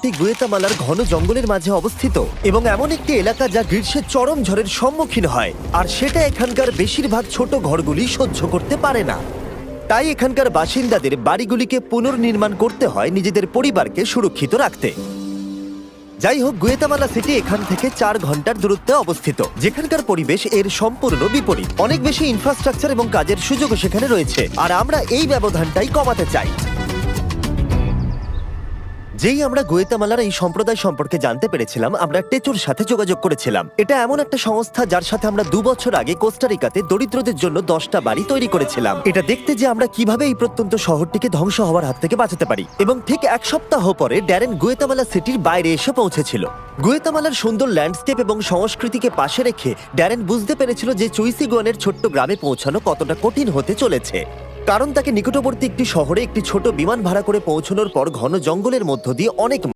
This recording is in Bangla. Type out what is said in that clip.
শহরটি গুয়েতামালার ঘন জঙ্গলের মাঝে অবস্থিত এবং এমন একটি এলাকা যা গ্রীষ্মের চরম ঝড়ের সম্মুখীন হয়, আর সেটা এখানকার বেশিরভাগ ছোট ঘরগুলি সহ্য করতে পারে না। তাই এখানকার বাসিন্দাদের বাড়িগুলিকে পুনর্নির্মাণ করতে হয় নিজেদের পরিবারকে সুরক্ষিত রাখতে। যাই হোক, গুয়েতামালা সিটি এখান থেকে 4 ঘন্টার দূরত্বে অবস্থিত, যেখানকার পরিবেশ এর সম্পূর্ণ বিপরীত। অনেক বেশি ইনফ্রাস্ট্রাকচার এবং কাজের সুযোগও সেখানে রয়েছে, আর আমরা এই ব্যবধানটাই কমাতে চাই। যেই আমরা গুয়েতামালার এই সম্প্রদায় সম্পর্কে জানতে পেরেছিলাম, আমরা টেচোর সাথে যোগাযোগ করেছিলাম। এটা এমন একটা সংস্থা যার সাথে আমরা 2 বছর আগে কোস্টারিকাতে দরিদ্রদের জন্য 10টা বাড়ি তৈরি করেছিলাম। এটা দেখতে যে আমরা কিভাবে এই প্রত্যন্ত শহরটিকে ধ্বংস হওয়ার হাত থেকে বাঁচাতে পারি। এবং ঠিক 1 সপ্তাহ পরে ড্যারেন গুয়েতামালা সিটির বাইরে এসে পৌঁছেছিল। গুয়েতামালার সুন্দর ল্যান্ডস্কেপ এবং সংস্কৃতিকে পাশে রেখে ড্যারেন বুঝতে পেরেছিল যে চুইসিগুয়ানের ছোট্ট গ্রামে পৌঁছানো কতটা কঠিন হতে চলেছে, কারণ তাকে নিকটবর্তী একটি শহরে একটি ছোট বিমান ভাড়া করে পৌঁছানোর পর ঘন জঙ্গলের মধ্য দিয়ে অনেক